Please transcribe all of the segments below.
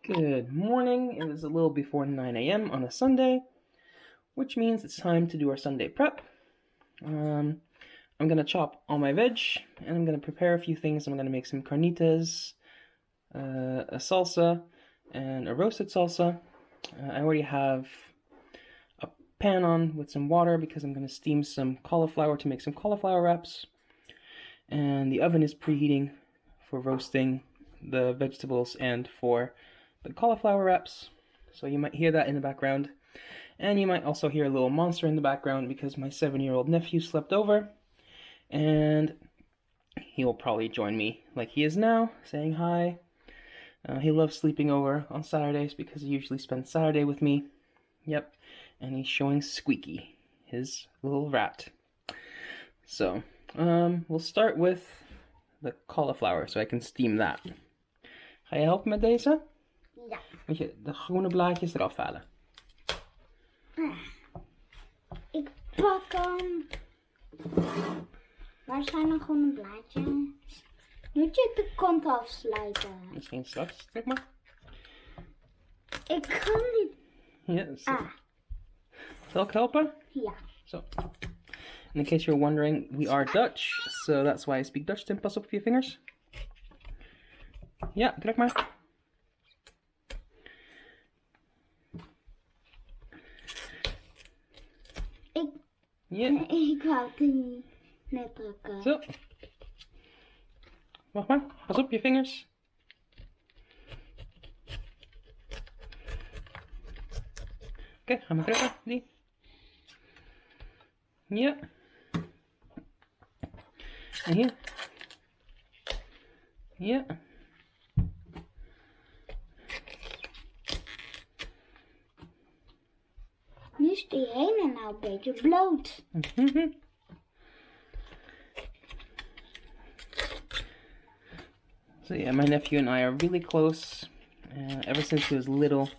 Good morning. It is a little before 9 a.m. on a Sunday, which means it's time to do our Sunday prep. I'm going to chop all my veg, and I'm going to prepare a few things. I'm going to make some carnitas, a salsa, and a roasted salsa. I already have a pan on with some water because I'm going to steam some cauliflower to make some cauliflower wraps. And the oven is preheating for roasting the vegetables and for the cauliflower wraps, so you might hear that in the background, and you might also hear a little monster in the background because my 7-year-old nephew slept over, and he will probably join me like he is now, saying hi. He loves sleeping over on Saturdays because he usually spends Saturday with me. Yep, and he's showing Squeaky, his little rat. So, we'll start with the cauliflower so I can steam that. Ga je helpen met deze? Ja. Moet je de groene blaadjes eraf halen? Ik pak hem. Waar zijn de groene blaadjes? Moet je de kont afsluiten? Misschien straks. Kijk maar. Ik kan niet. Ja, Zal ik helpen? Ja. So, in case you're wondering, we are Dutch, so that's why I speak Dutch. Tim, pas op je vingers. Ja, druk maar. Ik wou die net drukken. Zo. Wacht maar. Pas op je vingers. Oké, ga maar drukken. Die. Ja. En hier. Ja. Nu is die ene nou een beetje bloot. So yeah, my nephew and I are really close. Ever since he was little,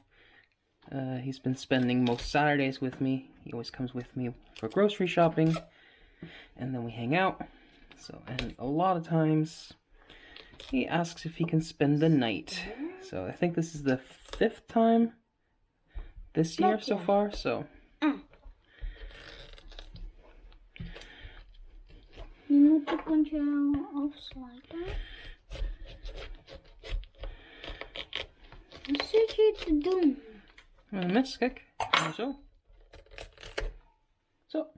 he's been spending most Saturdays with me. He always comes with me for grocery shopping, and then we hang out. So, and a lot of times, he asks if he can spend the night. So I think this is the 5th time this year so far. So. Je moet de kontje afsluiten. Wat zit je te doen? Een mes, kijk. Zo. Zo.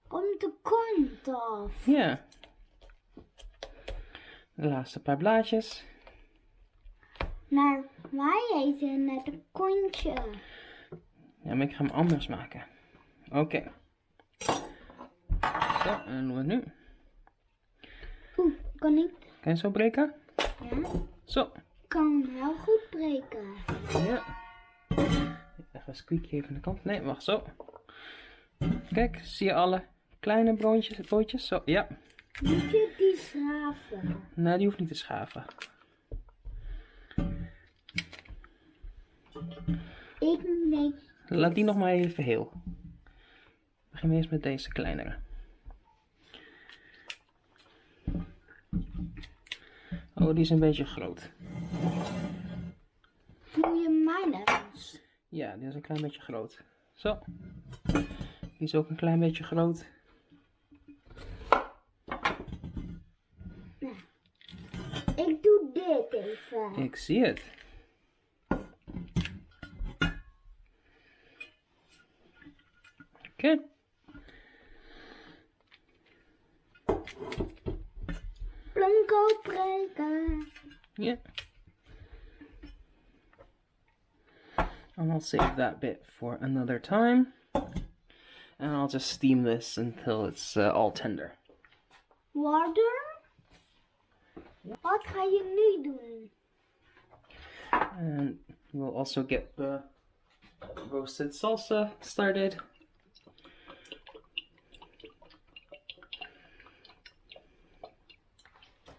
Komt de kont af. Ja. De laatste paar blaadjes. Maar wij eten net een kontje. Ja, maar ik ga hem anders maken. Oké. Zo, en doen we nu. Kan ik? Kan je zo breken? Ja. Zo. Kan heel goed breken. Ja. Even Squeaky even aan de kant. Nee, wacht, zo. Kijk, zie je alle kleine broodjes? Zo, ja. Moet je die schaven? Nee, die hoeft niet te schaven. Nee. Laat die nog maar even heel. Begin eerst met deze kleinere. Oh, die is een beetje groot. Doe je mijn eens? Ja, die is een klein beetje groot. Zo. Die is ook een klein beetje groot. Ik doe dit even. Ik zie het. Oké. Plank opbreken. Yeah. And I'll save that bit for another time. And I'll just steam this until it's all tender. Water? Wat ga je nu doen? And we'll also get the roasted salsa started.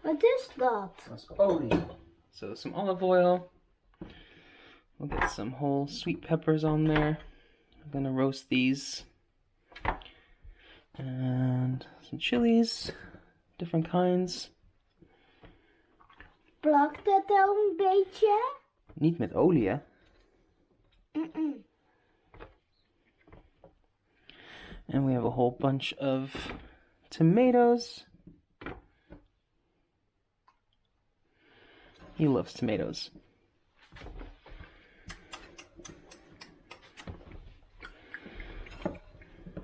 Wat is dat? That's olie. So some olive oil. We'll get some whole sweet peppers on there. I'm gonna roast these. And some chilies, different kinds. Plakt het al een beetje? Niet met olie, hè? And we have a whole bunch of tomatoes. He loves tomatoes.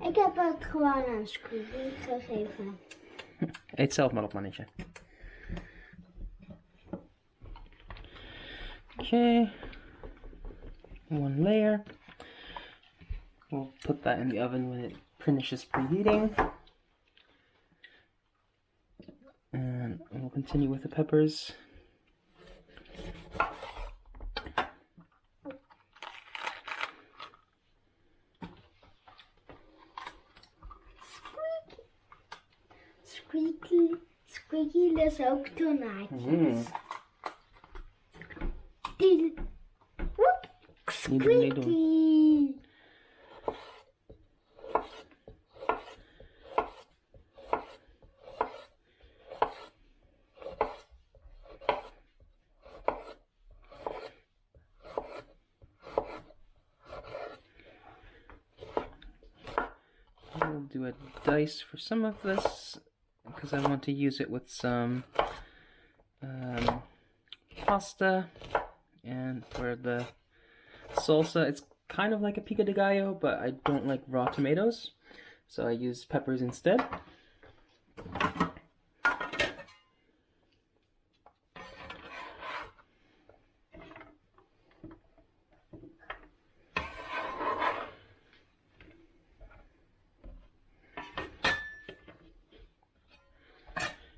Ik heb het gewoon aan Scooby gegeven. Eet zelf maar op, mannetje. Okay. One layer. We'll put that in the oven when it finishes preheating. And we'll continue with the peppers. Squeaky lust ook tomaatjes. Woep, squeaky. We'll do a dice for some of this because I want to use it with some pasta, and for the salsa it's kind of like a pico de gallo, but I don't like raw tomatoes, so I use peppers instead.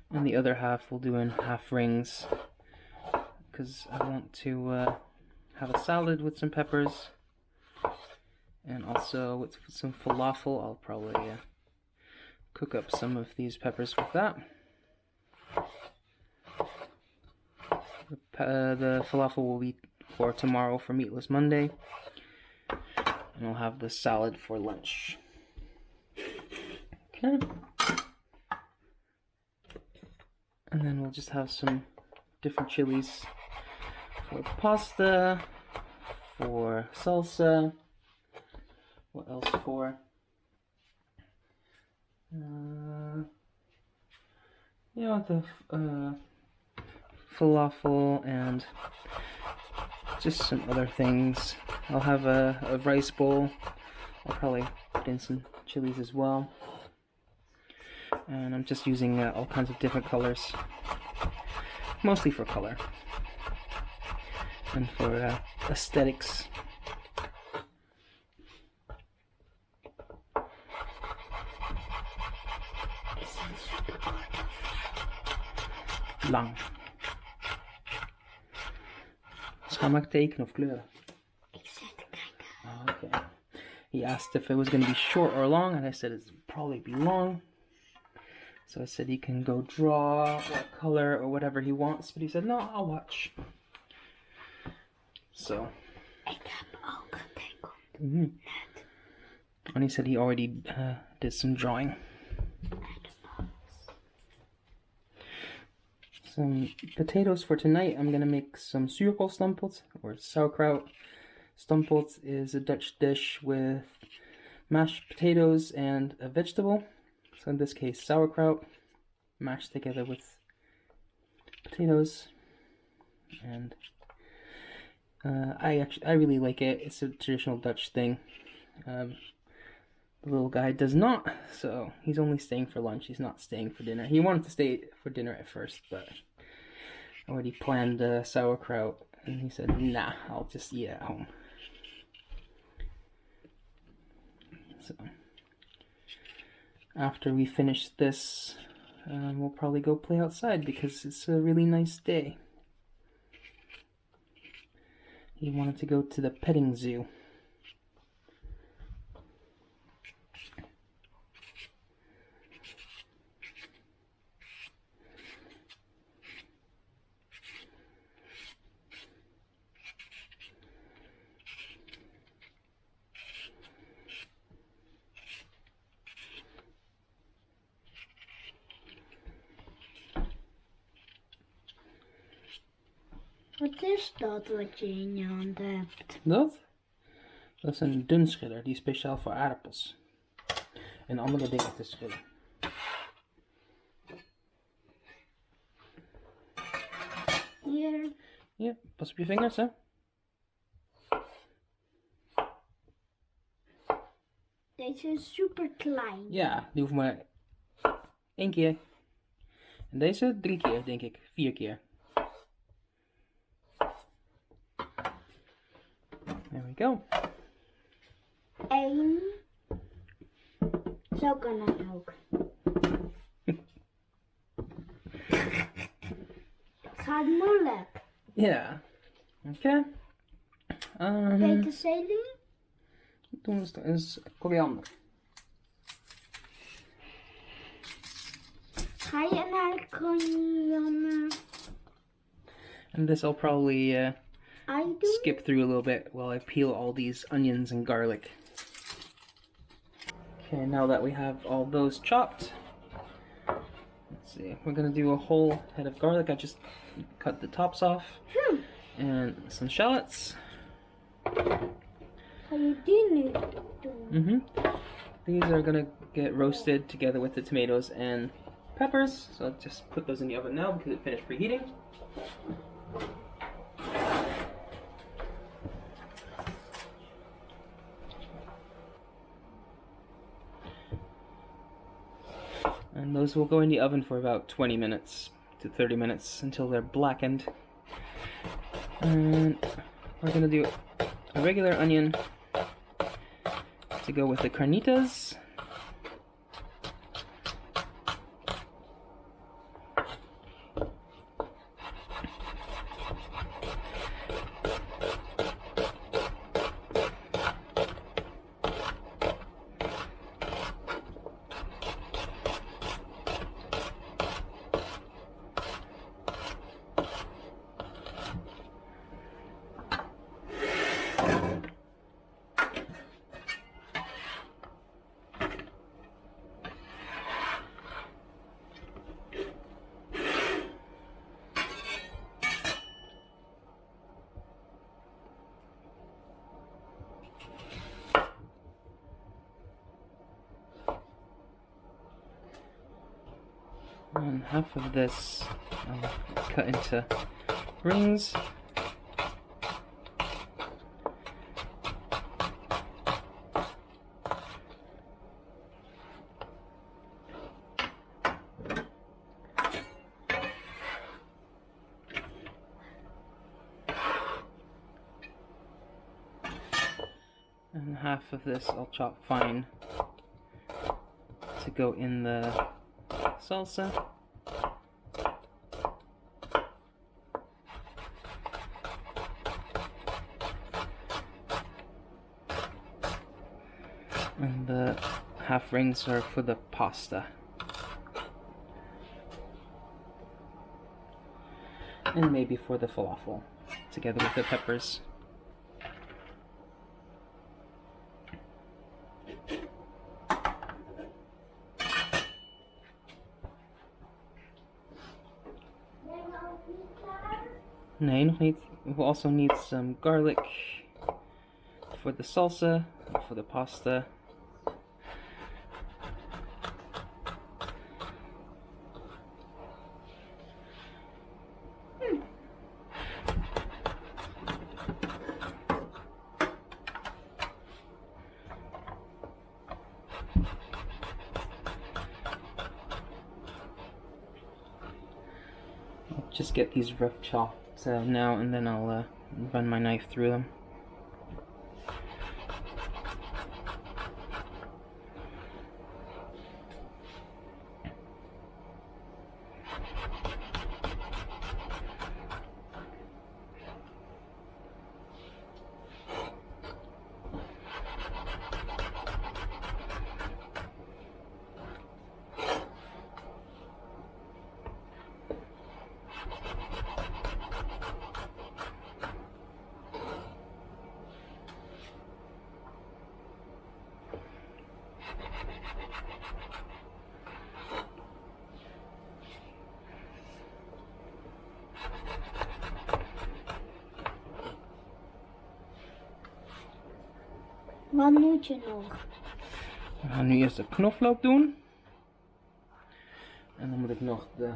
And the other half we'll do in half rings because I want to have a salad with some peppers, and also with some falafel. I'll probably cook up some of these peppers with that. The falafel will be for tomorrow for Meatless Monday, and I'll have the salad for lunch. Okay. And then we'll just have some different chilies for pasta, for salsa. What else for? The falafel and just some other things. I'll have a rice bowl. I'll probably put in some chilies as well. And I'm just using all kinds of different colors, mostly for color and for aesthetics. Lang. Ga maar tekenen of kleuren? Ik zit te kijken. Oh, okay. He asked if it was going to be short or long, and I said it's probably be long. So I said he can go draw what color or whatever he wants, but he said, no, I'll watch. So. Ik heb ook getekend. Mm-hmm. And he said he already did some drawing. Some potatoes for tonight. I'm going to make some zuurkoolstamppot, or sauerkraut. Stamppot is a Dutch dish with mashed potatoes and a vegetable. So in this case, sauerkraut mashed together with potatoes, and I really like it. It's a traditional Dutch thing. The little guy does not, so he's only staying for lunch. He's not staying for dinner. He wanted to stay for dinner at first, but I already planned sauerkraut, and he said, nah, I'll just eat at home. So after we finish this, we'll probably go play outside because it's a really nice day. He wanted to go to the petting zoo. Wat is dat wat je in je hand hebt? Dat? Dat is een dunschiller, die is speciaal voor aardappels. En andere dingen te schillen. Hier. Ja, pas op je vingers, hè. Deze is super klein. Ja, die hoeft maar 1 keer. En deze 3 keer, denk ik. 4 keer. There we go. 1. Zo kan het ook. Het gaat moeilijk. Ja. Oké. Peterselie? Doen we eens koriander. Ga je naar koriander? And this I'll probably doen? skip through a little bit while I peel all these onions and garlic. Okay, now that we have all those chopped, let's see, we're gonna do a whole head of garlic. I just cut the tops off, and some shallots. Ga je die nu doen? These are gonna get roasted together with the tomatoes and peppers. So I'll just put those in the oven now because it finished preheating. And those will go in the oven for about 20 minutes to 30 minutes until they're blackened. And we're gonna do a regular onion to go with the carnitas. And half of this I'll cut into rings. And half of this I'll chop fine to go in the salsa. And the half rings are for the pasta. And maybe for the falafel, together with the peppers. Nee, nog niet. We also need some garlic for the salsa, for the pasta. I'll just get these rough chopped now, and then I'll run my knife through them. Wat moet je nog? We gaan nu eerst de knoflook doen. En dan moet ik nog de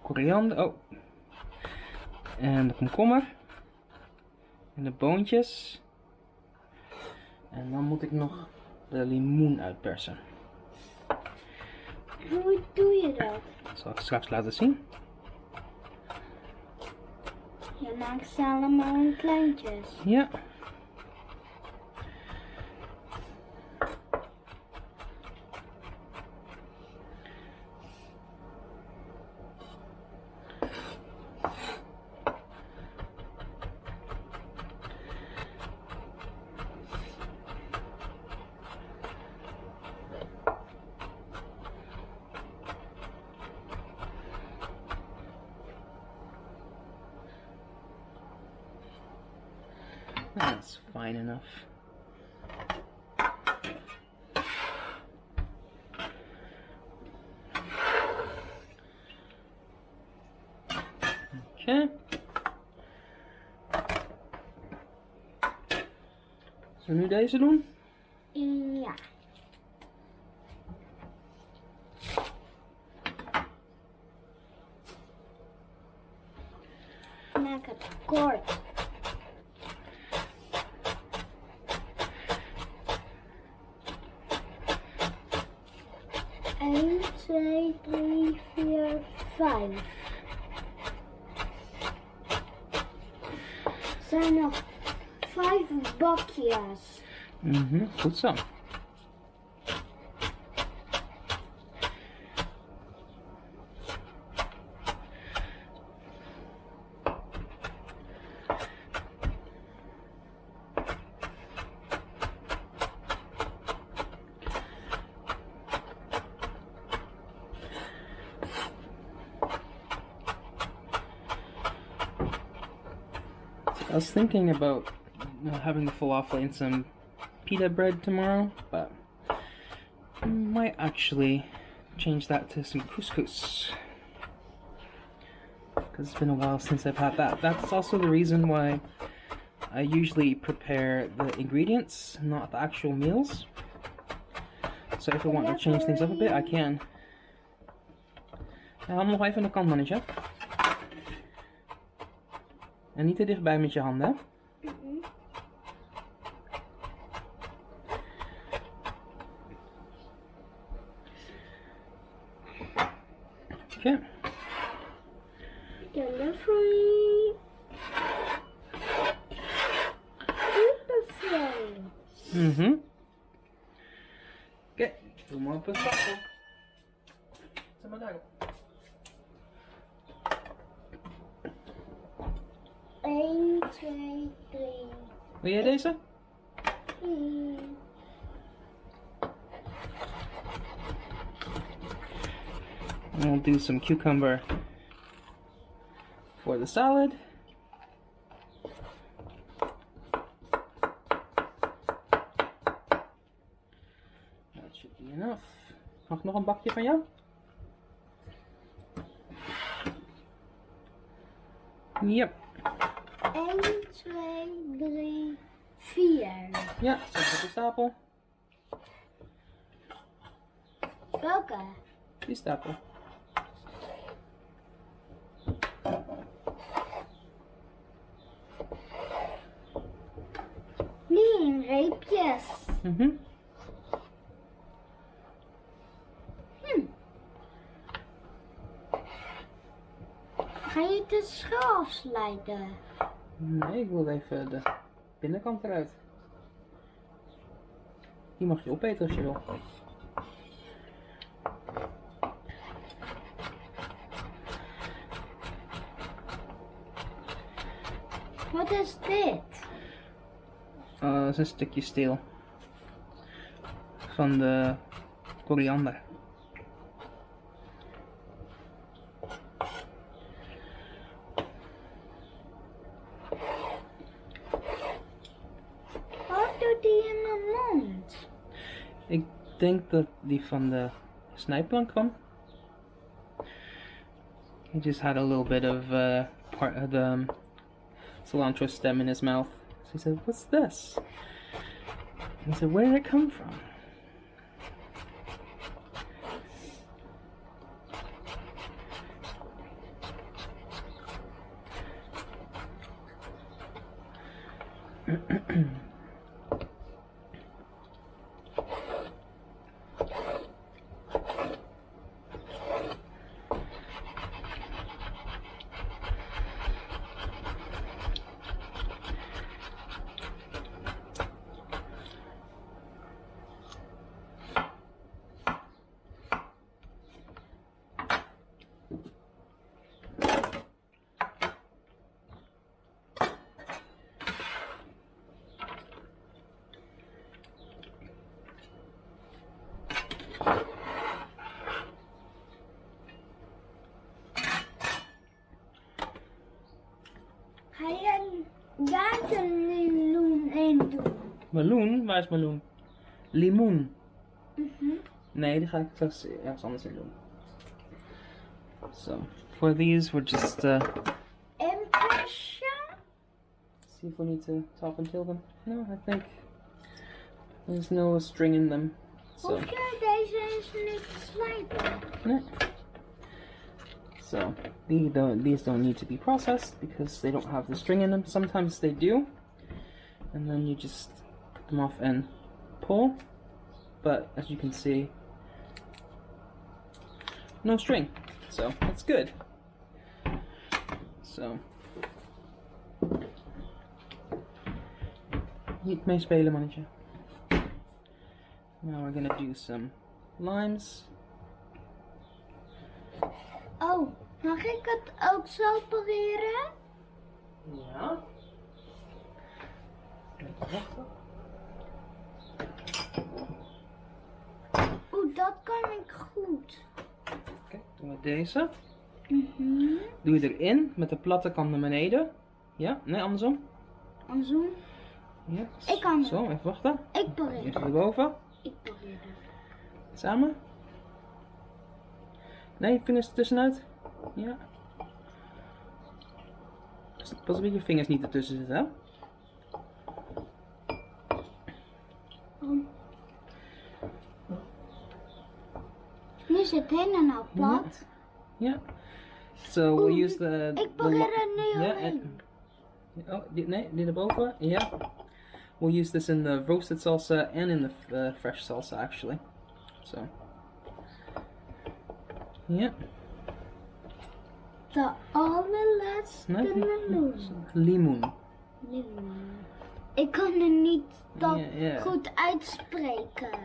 koriander. Oh. En de komkommer. En de boontjes. En dan moet ik nog de limoen uitpersen. Hoe doe je dat? Dat zal ik straks laten zien. Je maakt ze allemaal in kleintjes. Ja. That's fine enough. Okay. Zullen we nu deze doen? Ja. Maak het kort. Eén, 2, 3, 4, 5. Er zijn nog 5 bakjes. Goed zo. I was thinking about having the falafel in some pita bread tomorrow, but I might actually change that to some couscous. Because it's been a while since I've had that. That's also the reason why I usually prepare the ingredients, not the actual meals. So if I want to change things up a bit, I can. Haal hem nog even aan de kant, mannetje. En niet te dichtbij met je handen, hè? Oké. Delivery. Superfly. Oké, doe maar op een stapel. Zet maar daarop. 1, 2, 3. Wil jij deze? 4. And we'll do some cucumber for the salad. That should be enough. Mag ik nog een bakje van jou? Yep. 1, 2, 3, 4. Ja, zet op de stapel. Welke? Die stapel. Nee, in reepjes. Ga je de schil afsluiten? Nee, ik wil even de binnenkant eruit. Die mag je opeten als je wil. Wat is dit? Dat is een stukje steel. Van de koriander. Wat doet die in mijn mond? Ik denk dat die van de snijplank kwam. He just had a little bit of part of the cilantro stem in his mouth. So he said, "What's this?" He said, where did it come from? Ga je daar de limoen in doen? Meloen? Waar is meloen? Limoen. Nee, die ga ik straks ergens anders in doen. So, for these we're just Impression? see if we need to top and tail them. No, I think there's no string in them. So, Hoef je deze eens niet te slijpen? nee. So these don't need to be processed because they don't have the string in them. Sometimes they do, and then you just cut them off and pull. But as you can see, no string, so that's good. So niet mee spelen, mannetje. Now we're gonna do some limes. Oh, mag ik het ook zo opereren? Ja. Even wachten. Oeh, dat kan ik goed. Oké, doen we deze. Doe je erin met de platte kant naar beneden. Ja, nee, andersom. Andersom? Ja. Ik kan. Zo, even wachten. Ik pareer. Eerst erboven. Ik pareer. Samen. Nee, vingers ertussenuit. Ja. Pas op dat je vingers niet ertussen zitten, hè? Nu zit helemaal plat. Ja. So we'll use the... Ik pareer er nu Ja, omheen. oh, nee, die erboven. Ja. We'll use this in the roasted salsa and in the fresh salsa, actually. So. Ja. De allerlaatste Nee. meloen. Limoen. Limoen. Ik kan er niet dat Ja. goed uitspreken.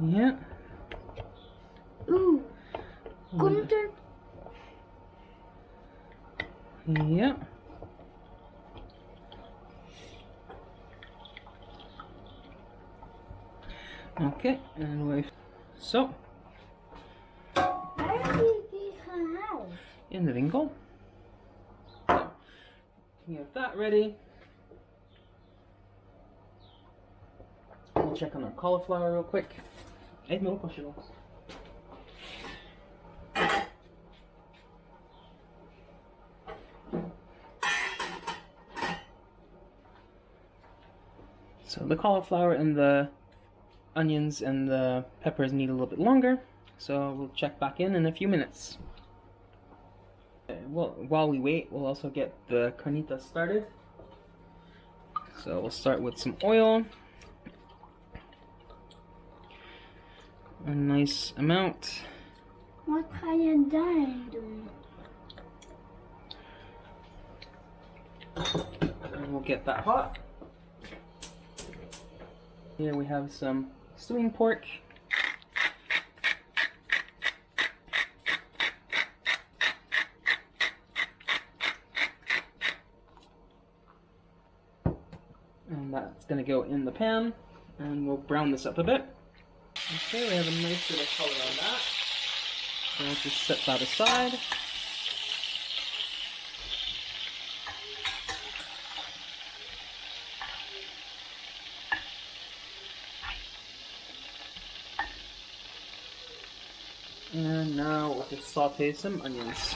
Ja. Oeh. Komt er... Ja. Oké, en dan even zo. Waar heb je die gehaald? In de winkel. So, we have that ready. We'll check on our cauliflower real quick. Eet me op als je wilt. So the cauliflower and the onions and the peppers need a little bit longer, so we'll check back in a few minutes. Well, while we wait, we'll also get the carnitas started. So we'll start with some oil. A nice amount. Wat ga je daarin doen? And we'll get that hot. Here we have some stewing pork. And that's going to go in the pan, and we'll brown this up a bit. Okay, we have a nice bit of color on that. So we'll just set that aside. And now we'll just saute some onions.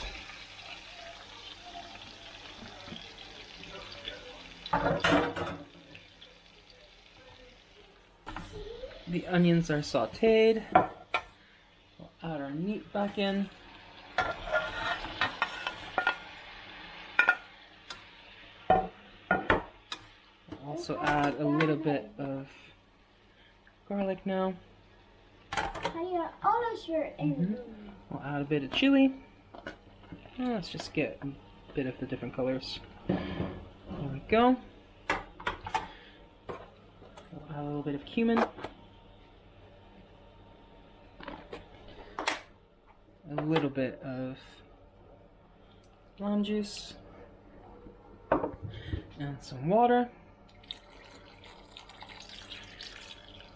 The onions are sauteed. We'll add our meat back in. We'll also add a little bit of garlic now. We'll add a bit of chili. Well, let's just get a bit of the different colors. There we go. We'll add a little bit of cumin. A little bit of lime juice. And some water.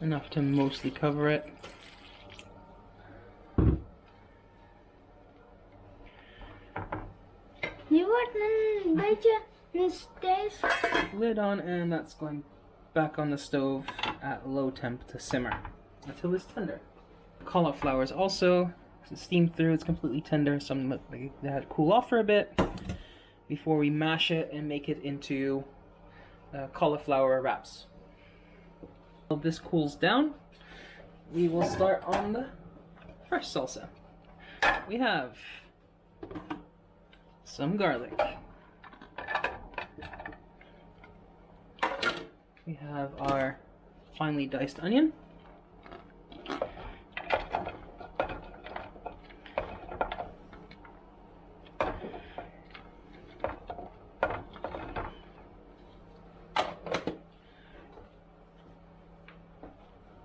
Enough to mostly cover it. Nu wordt een beetje een steeds. Lid on, and that's going back on the stove at low temp to simmer until it's tender. Cauliflower is also steamed through, it's completely tender, so I'm going to let it cool off for a bit before we mash it and make it into cauliflower wraps. While this cools down, we will start on the fresh salsa. We have some garlic. We have our finely diced onion.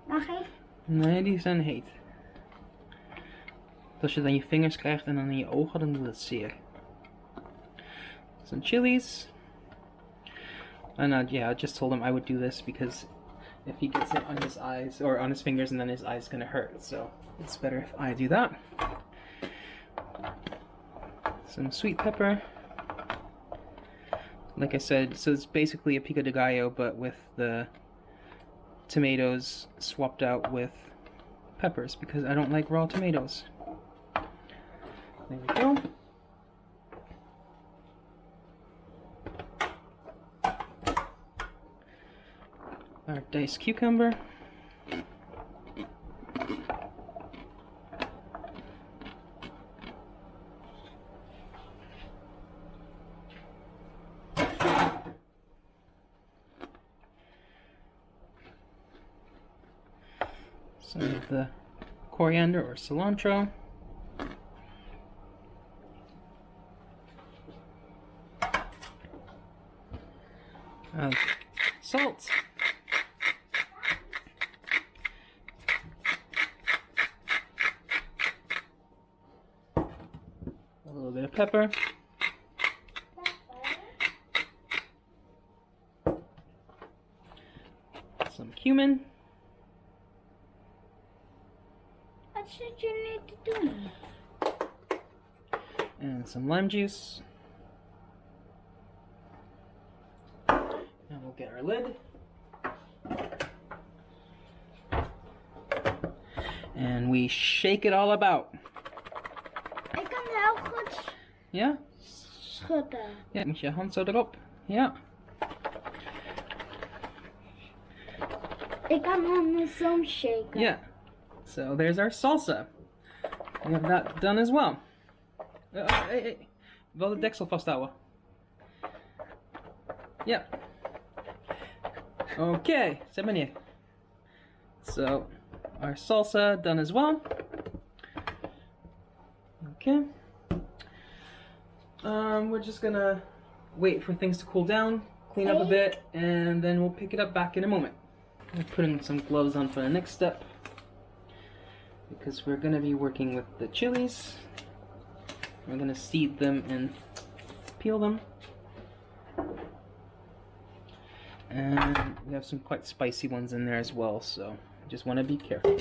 Mag ik? Nee, die zijn heet. Als je dan je vingers krijgt en dan in je ogen, dan doet het zeer. Some chilies. And yeah, I just told him I would do this because if he gets it on his eyes or on his fingers, and then his eyes gonna hurt. So it's better if I do that. Some sweet pepper. Like I said, so it's basically a pico de gallo, but with the tomatoes swapped out with peppers because I don't like raw tomatoes. There we go. Our diced cucumber. Some of the coriander or cilantro. Salt. A little bit of pepper. Some cumin. Wat zit je nu te doen? And some lime juice. And we'll get our lid. And we shake it all about. Ik kan heel goed Ja? schudden. Ja, met je hand zo erop. Ja. Ik kan hem zo shaken. Yeah. So there's our salsa. We have that done as well. Hey, hey. Wel de deksel vasthouden. Ja. Okay, zet maar neer. So, our salsa done as well. Okay. We're just gonna wait for things to cool down, clean up a bit, and then we'll pick it up back in a moment. I'm putting some gloves on for the next step because we're gonna be working with the chilies. We're gonna seed them and peel them. And we have some quite spicy ones in there as well, so just want to be careful.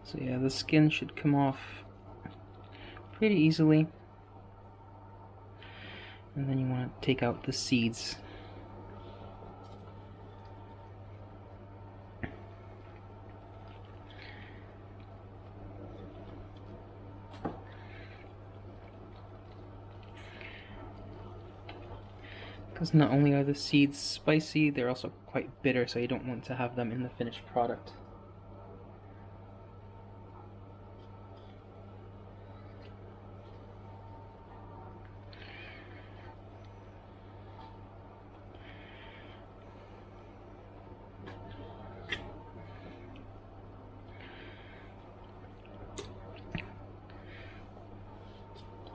So yeah, the skin should come off pretty easily. And then you want to take out the seeds. Because not only are the seeds spicy, they're also quite bitter, so you don't want to have them in the finished product.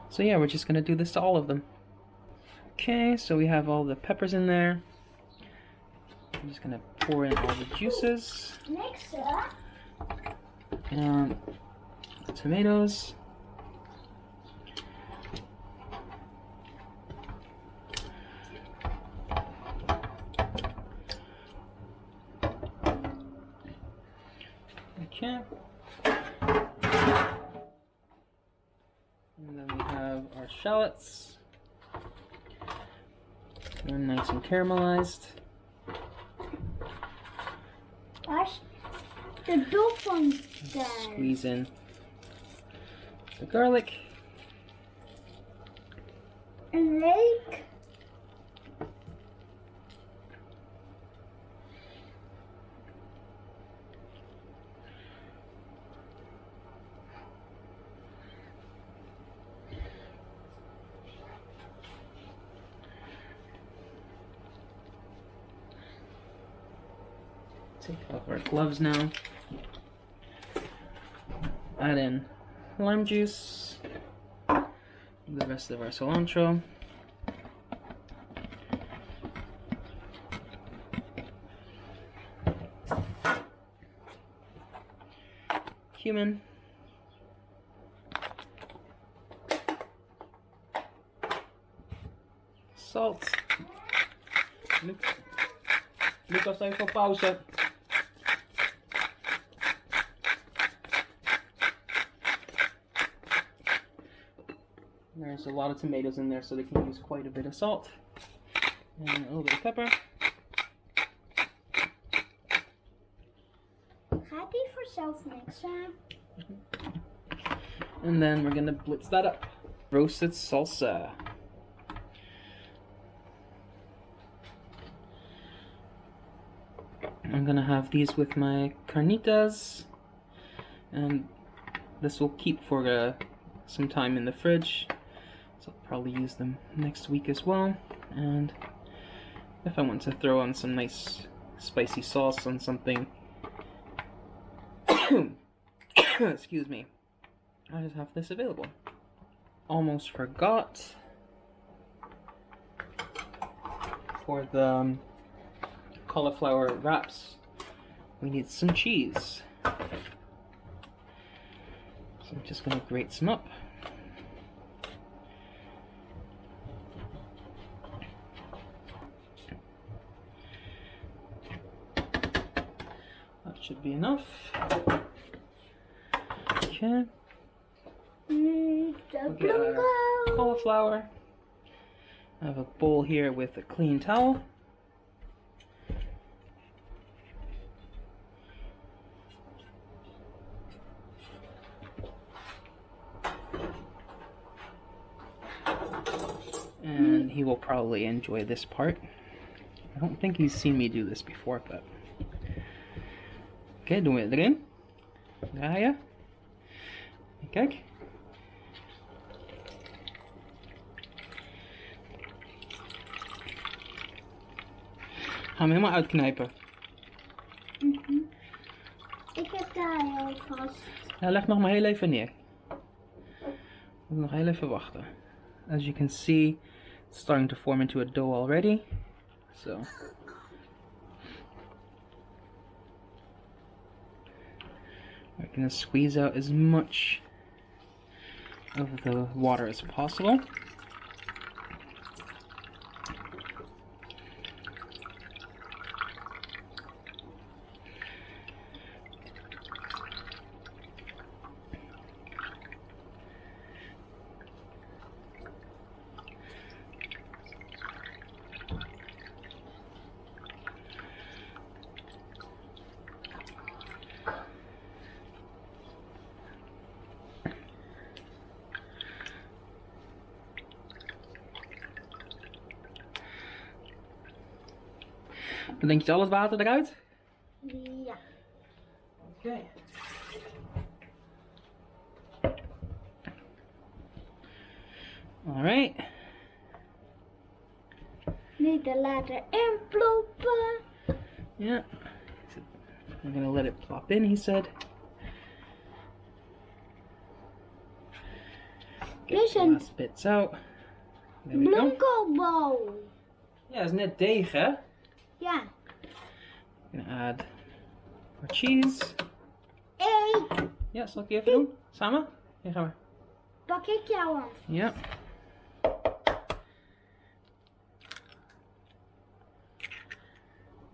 So yeah, we're just gonna do this to all of them. Okay, so we have all the peppers in there. I'm just gonna pour in all the juices. Next, And tomatoes. Okay. And then we have our shallots. They're nice and caramelized. Gosh, the dolphins there. Squeeze in the garlic. A lake. Take off our gloves now. Add in lime juice. The rest of our cilantro. Cumin. Salt. Lucas, even pauze. There's a lot of tomatoes in there, so they can use quite a bit of salt. And a little bit of pepper. Gaat die vanzelf mixen? And then we're gonna blitz that up. Roasted salsa. I'm gonna have these with my carnitas, and this will keep for some time in the fridge, so I'll probably use them next week as well. And if I want to throw on some nice spicy sauce on something, excuse me, I just have this available. Almost forgot, for the cauliflower wraps, we need some cheese. So I'm just gonna grate some up. That should be enough. Okay. We'll get our cauliflower. I have a bowl here with a clean towel. And he will probably enjoy this part. I don't think he's seen me do this before, but... Oké, doen we het erin. Draaien. Kijk. Ga hem helemaal uitknijpen. Ik heb daar heel vast. Ja, leg nog maar heel even neer. Moet nog heel even wachten. As you can see, it's starting to form into a dough already. So we're gonna squeeze out as much of the water as possible. Dan denk je al het water eruit? Ja. Oké. Alright. Niet te laten inploppen. Yeah. I'm gonna let it plop in, he said. Dus een Last bits out. There we go. bloemkoolbal. Ja, dat is net deeg, hè? Ja. I'm gonna add our cheese. Ja, zal ik die even doen? Samen? Ja, ga maar. Pak ik jou af. Ja.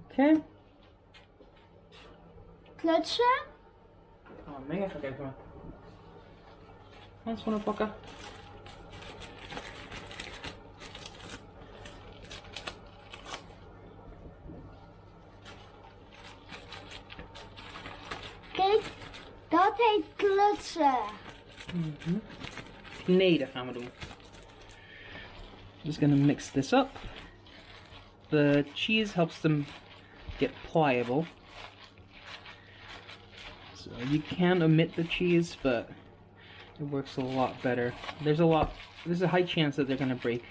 Oké. Klutsen. Gaan we mengen? Even kijken. Handschoenen pakken. Kijk, dat heet klutsen. Kneden gaan we doen. Just gonna mix this up. The cheese helps them get pliable. So you can omit the cheese, but it works a lot better. There's a high chance that they're gonna break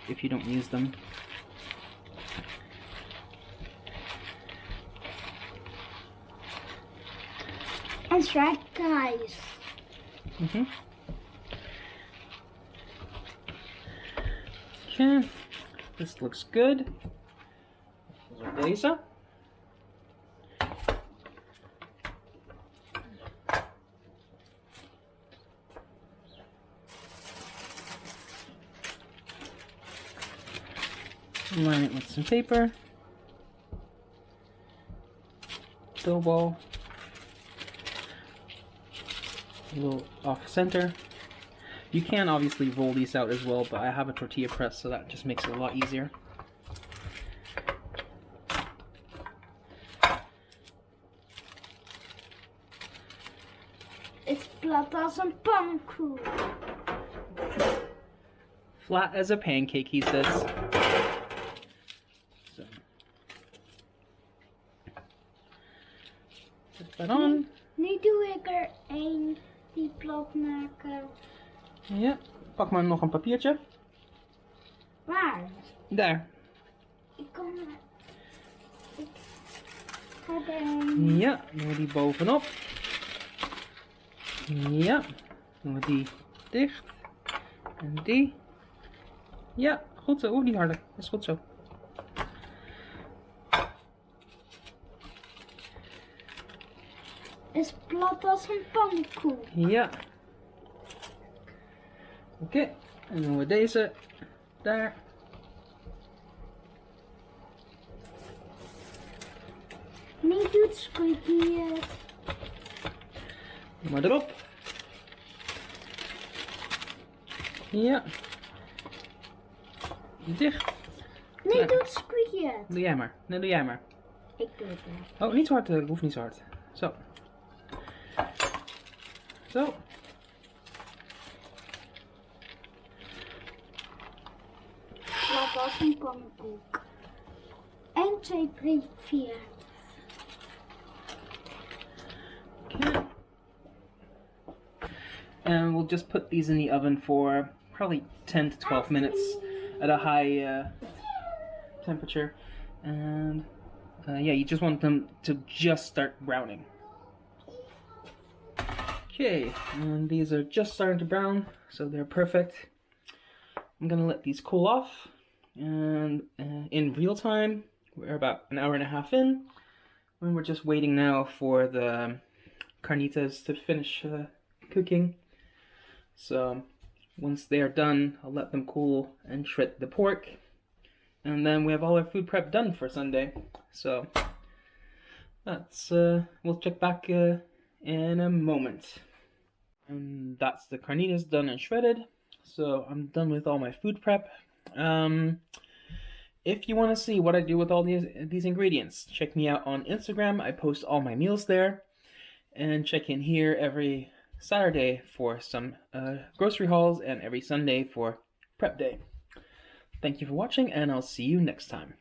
if you don't use them. En zwaardkaas. Okay, this looks good. Deze. Line it with some paper. Dough ball. A little off center. You can obviously roll these out as well, but I have a tortilla press, so that just makes it a lot easier. Het is plat als een pannenkoek. Flat as a pancake, he says. So. Put that on. Nu doe ik er één die plat maken. Ja, pak maar nog een papiertje. Waar? Daar. Ik kom er. Ik heb er een. Ja, doen we die bovenop. Ja, doen we die dicht. En die. Ja, goed zo. Oeh, niet harder. Is goed zo. Is plat als een pannenkoek. Ja. Oké, en dan doen we deze daar. Niet doet squeaky het. Doe maar erop. Ja. Dicht. Niet Ja. doet squeaky het. Doe jij maar. Nee, doe jij maar. Ik doe het wel. Oh, niet zo hard. Hoeft niet zo hard. Zo. Zo. Plat als een pannenkoek. 1, 2, 3, 4. Okay. And we'll just put these in the oven for probably 10 to 12 minutes at a high temperature. And yeah, you just want them to just start browning. Okay, and these are just starting to brown, so they're perfect. I'm gonna let these cool off, and in real time, we're about an hour and a half in, and we're just waiting now for the carnitas to finish cooking. So once they are done, I'll let them cool and shred the pork, and then we have all our food prep done for Sunday. So that's we'll check back in a moment. And that's the carnitas done and shredded. So I'm done with all my food prep. If you want to see what I do with all these ingredients, check me out on Instagram. I post all my meals there. And check in here every Saturday for some grocery hauls and every Sunday for prep day. Thank you for watching, and I'll see you next time.